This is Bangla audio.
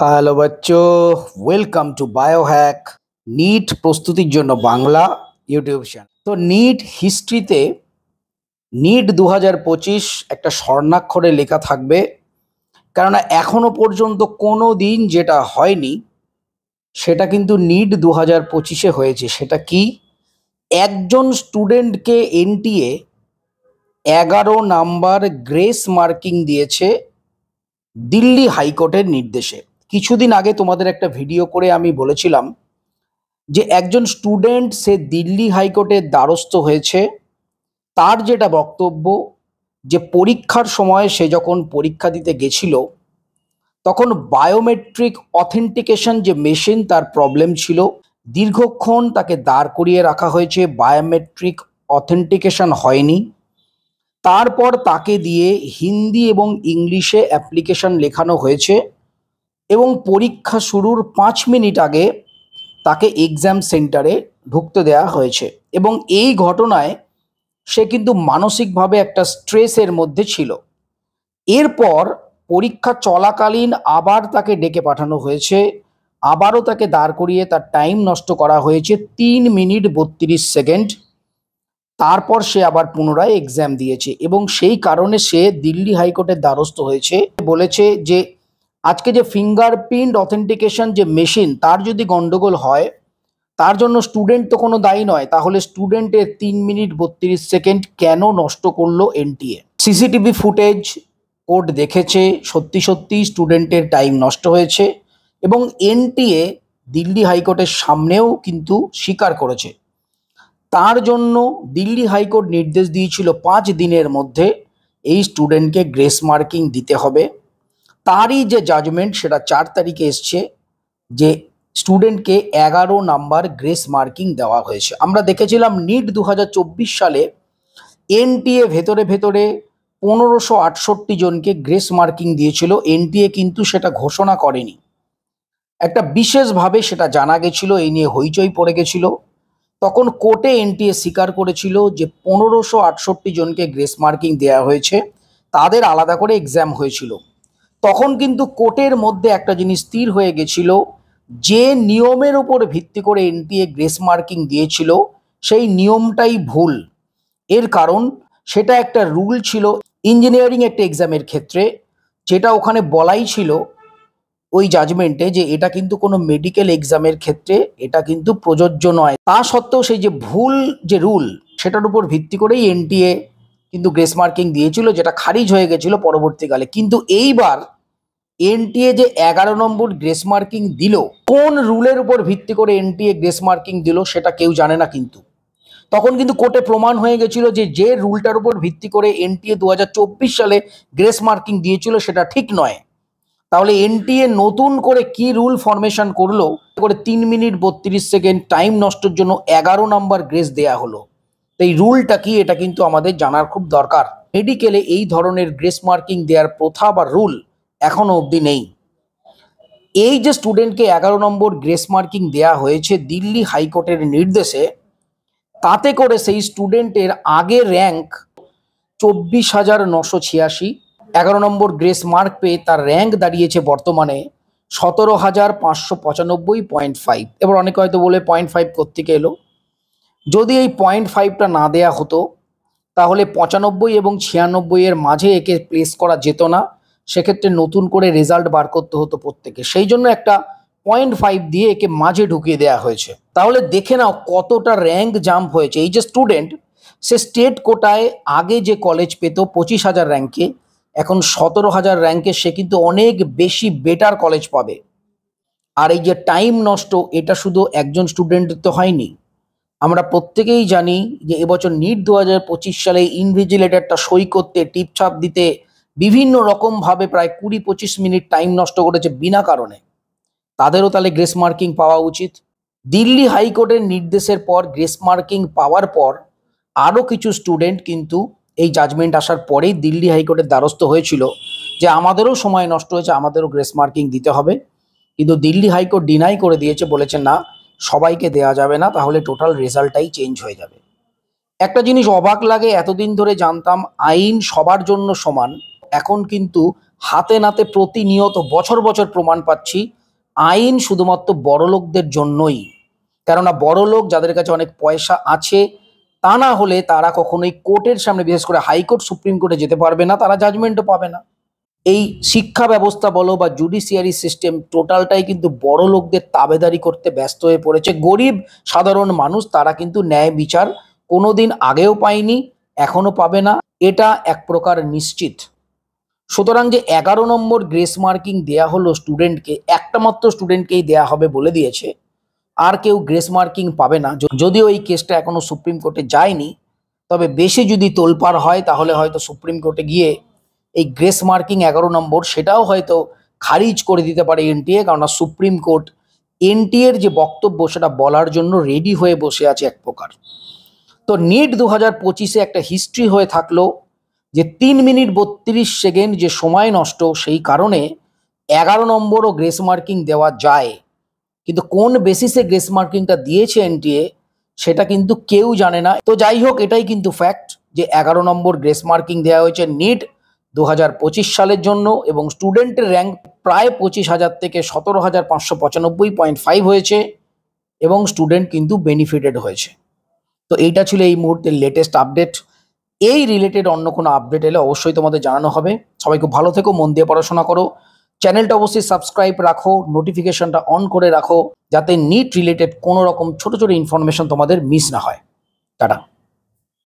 হ্যালো বাচ্চো, ওয়েলকাম টু বায়োহ্যাক। নিট প্রস্তুতির জন্য বাংলা ইউটিউব চ্যানেল। তো নিট হিস্ট্রিতে নিট 2025 একটা স্বর্ণাক্ষরে লেখা থাকবে, কেননা এখনো পর্যন্ত কোনো দিন যেটা হয়নি সেটা কিন্তু নিট 2025-এ হয়েছে। সেটা কি? একজন স্টুডেন্টকে এনটিএ 11 নাম্বার গ্রেস মার্কিং দিয়েছে দিল্লি হাইকোর্টের নির্দেশে। কিছুদিন আগে তোমাদের একটা ভিডিও করে আমি বলেছিলাম যে একজন স্টুডেন্ট সে দিল্লি হাইকোর্টের দ্বারস্থ হয়েছে। তার যেটা বক্তব্য, যে পরীক্ষার সময় সে যখন পরীক্ষা দিতে গেছিল তখন বায়োমেট্রিক অথেন্টিকেশন যে মেশিন তার প্রবলেম ছিল। দীর্ঘক্ষণ তাকে দাঁড় করিয়ে রাখা হয়েছে, বায়োমেট্রিক অথেন্টিকেশন হয়নি। তারপর তাকে দিয়ে হিন্দি এবং ইংলিশে অ্যাপ্লিকেশন লেখানো হয়েছে এবং পরীক্ষা শুরুর 5 মিনিট আগে তাকে এক্সাম সেন্টারে ঢুকতে দেওয়া হয়েছে। এবং এই ঘটনায় সে কিন্তু মানসিকভাবে একটা স্ট্রেসের মধ্যে ছিল। এরপর পরীক্ষা চলাকালীন আবার তাকে ডেকে পাঠানো হয়েছে, আবারও তাকে দাঁড় করিয়ে তার টাইম নষ্ট করা হয়েছে 3 মিনিট 32 সেকেন্ড। তারপর সে আবার পুনরায় এক্সাম দিয়েছে এবং সেই কারণে সে দিল্লি হাইকোর্টের দ্বারস্থ হয়েছে। বলেছে যে আজকে যে ফিঙ্গারপ্রিন্ট অথেন্টিকেশন যে মেশিন তার যদি গন্ডগোল হয় তার জন্য স্টুডেন্ট তো কোনো দায়ী নয়, তাহলে স্টুডেন্টের 3 মিনিট 32 সেকেন্ড কেন নষ্ট করলো এনটিএ? সিসিটিভি ফুটেজ কোর্ট দেখেছে, সত্যি সত্যি স্টুডেন্টের টাইম নষ্ট হয়েছে এবং এনটিএ দিল্লি হাইকোর্টের সামনেও কিন্তু স্বীকার করেছে। তার জন্য দিল্লি হাইকোর্ট নির্দেশ দিয়েছিল 5 দিনের মধ্যে এই স্টুডেন্টকে গ্রেস মার্কিং দিতে হবে। তারই যে জাজমেন্ট সেটা 4 তারিখে এসছে, যে স্টুডেন্টকে 11 নাম্বার গ্রেস মার্কিং দেওয়া হয়েছে। আমরা দেখেছিলাম নিট 2024 সালে এনটিএ ভেতরে ভেতরে 1568 জনকে গ্রেস মার্কিং দিয়েছিল। এনটিএ কিন্তু সেটা ঘোষণা করেনি, একটা বিশেষভাবে সেটা জানা গেছিল, এই নিয়ে হইচই পড়ে গেছিল। তখন কোর্টে এনটিএ স্বীকার করেছিল যে 1568 জনকে গ্রেস মার্কিং দেওয়া হয়েছে, তাদের আলাদা করে এক্সাম হয়েছিল। তখন কিন্তু কোর্টের মধ্যে একটা জিনিস স্থির হয়ে গেছিল, যে নিয়মের উপর ভিত্তি করে এনটিএ গ্রেস মার্কিং দিয়েছিল সেই নিয়মটাই ভুল। এর কারণ সেটা একটা রুল ছিল ইঞ্জিনিয়ারিং একটা এক্সামের ক্ষেত্রে, যেটা ওখানে বলাই ছিল ওই জাজমেন্টে, যে এটা কিন্তু কোনো মেডিকেল এক্সামের ক্ষেত্রে এটা কিন্তু প্রযোজ্য নয়। তা সত্ত্বেও সেই যে ভুল যে রুল সেটার উপর ভিত্তি করেই এনটিএ কিন্তু গ্রেস মার্কিং দিয়েছিল, যেটা খারিজ হয়ে গেছিল পরবর্তীকালে। কিন্তু এইবার এনটিএ যে 11 নম্বর গ্রেস মার্কিং দিল, কোন রুলের উপর ভিত্তি করে এনটিএ গ্রেস মার্কিং দিল সেটা কেউ জানে না। কিন্তু তখন কিন্তু কোর্টে প্রমাণ হয়ে গেছিল যে যে রুলটার উপর ভিত্তি করে এনটিএ 2024 সালে গ্রেস মার্কিং দিয়েছিল সেটা ঠিক নয়। তাহলে এনটিএ নতুন করে কি রুল ফরমেশন করলো করে 3 মিনিট 32 সেকেন্ড টাইম নষ্টের জন্য 11 নাম্বার গ্রেস দেয়া হলো? তো এই রুলটা কি, এটা কিন্তু আমাদের জানার খুব দরকার। মেডিকেলে এই ধরনের গ্রেস মার্কিং দেওয়ার প্রথা বা রুল এখনো অবধি নেই। এই যে স্টুডেন্টকে 11 নম্বর গ্রেস মার্কিং দেয়া হয়েছে দিল্লি হাইকোর্টের নির্দেশে, তাতে করে সেই স্টুডেন্টের আগের র্যাঙ্ক 24,986। 11 নম্বর গ্রেস মার্ক পেয়ে তার র্যাঙ্ক দাঁড়িয়েছে বর্তমানে 17,595.5। এবার অনেকে হয়তো বলে 0.5 কোত্থেকে এলো। যদি এই 0.5টা না দেয়া হতো তাহলে 95 এবং 96 এর মাঝে একে প্লেস করা যেত না, সেক্ষেত্রে নতুন করে রেজাল্ট বার করতে হতো প্রত্যেকে। সেই জন্য একটা 0.5 দিয়ে একে মাঝে ঢুকিয়ে দেওয়া হয়েছে। তাহলে দেখে নাও কতটা র্যাঙ্ক জাম্প হয়েছে। এই যে স্টুডেন্ট, সে স্টেট কোটায় আগে যে কলেজ পেত 25,000 র্যাঙ্কে, এখন 17,000 র্যাঙ্কে সে কিন্তু অনেক বেশি বেটার কলেজ পাবে। আর এই যে টাইম নষ্ট, এটা শুধু একজন স্টুডেন্টের তো হয়নি। আমরা প্রত্যেকেই জানি যে এবছর নিট 2025 সালে ইনভিজিলেটরটা সই করতে, টিপছাপ দিতে বিভিন্ন রকমভাবে প্রায় 20-25 মিনিট টাইম নষ্ট করেছে বিনা কারণে। তাদেরও তাহলে গ্রেস মার্কিং পাওয়া উচিত। দিল্লি হাইকোর্টের নির্দেশের পর গ্রেস মার্কিং পাওয়ার পর আরও কিছু স্টুডেন্ট কিন্তু এই জাজমেন্ট আসার পরেই দিল্লি হাইকোর্টের দ্বারস্থ হয়েছিল যে আমাদেরও সময় নষ্ট হয়েছে, আমাদেরও গ্রেস মার্কিং দিতে হবে। কিন্তু দিল্লি হাইকোর্ট ডিনাই করে দিয়েছে, বলেছে না, সবাইকে দেয়া যাবে না, তাহলে টোটাল রেজাল্টটাই চেঞ্জ হয়ে যাবে। একটা জিনিস অবাক লাগে, এতদিন ধরে জানতাম আইন সবার জন্য সমান, এখন কিন্তু হাতে নাতে প্রতিনিয়ত বছর বছর প্রমাণ পাচ্ছি আইন শুধুমাত্র বড়লোকদের জন্যই। কেননা বড়লোক যাদের কাছে অনেক পয়সা আছে, তা না হলে তারা কখনোই কোর্টের সামনে, বিশেষ করে হাইকোর্ট সুপ্রিম কোর্টে যেতে পারবে না, তারা জাজমেন্টও পাবে না। এই শিক্ষা ব্যবস্থা বলো বা জুডিশিয়ারি সিস্টেম, টোটালটাই কিন্তু বড় লোকদের তাবেদারি করতে ব্যস্ত হয়ে পড়েছে। গরিব সাধারণ মানুষ তারা কিন্তু ন্যায় বিচার কোনোদিন আগেও পায়নি, এখনো পাবে না, এটা এক প্রকার নিশ্চিত। সুতরাং যে 11 নম্বর গ্রেস মার্কিং দেয়া হলো স্টুডেন্টকে, একটা মাত্র স্টুডেন্টকেই দেয়া হবে বলে দিয়েছে, আর কেউ গ্রেস মার্কিং পাবে না। যদিও এই কেসটা এখনো সুপ্রিম কোর্টে যায়নি, তবে বেশি যদি তোলপাড় হয় তাহলে হয়তো সুপ্রিম কোর্টে গিয়ে এই গ্রেস মার্কিং 11 নম্বর সেটাও হয়তো খারিজ করে দিতে পারে এনটিএ, কারণ সুপ্রিম কোর্ট এনটিএর যে বক্তব্য সেটা বলার জন্য রেডি হয়ে বসে আছে এক প্রকার। তো নিট 2025-এ একটা হিস্ট্রি হয়ে থাকলো যে 3 মিনিট 32 সেকেন্ড যে সময় নষ্ট, সেই কারণে 11 নম্বরও গ্রেস মার্কিং দেওয়া যায়। কিন্তু কোন বেসিসে গ্রেস মার্কিংটা দিয়েছে এনটিএ সেটা কিন্তু কেউ জানে না। তো যাই হোক, এটাই কিন্তু ফ্যাক্ট যে 11 নম্বর গ্রেস মার্কিং দেওয়া হয়েছে নিট 2025 সালের জন্য, এবং স্টুডেন্টের র্যাঙ্ক প্রায় 25,000 থেকে 17,595.5 হয়েছে, এবং স্টুডেন্ট কিন্তু বেনিফিটেড হয়েছে। তো এইটা ছিল এই মুহূর্তের লেটেস্ট আপডেট। এই রিলেটেড অন্য কোনো আপডেট এলে অবশ্যই তোমাদের জানানো হবে। সবাই খুব ভালো থেকো, মন দিয়ে পড়াশোনা করো, চ্যানেলটা অবশ্যই সাবস্ক্রাইব রাখো, নোটিফিকেশনটা অন করে রাখো, যাতে নিট রিলেটেড কোনো রকম ছোট ছোট ইনফরমেশন তোমাদের মিস না হয়। টাটা।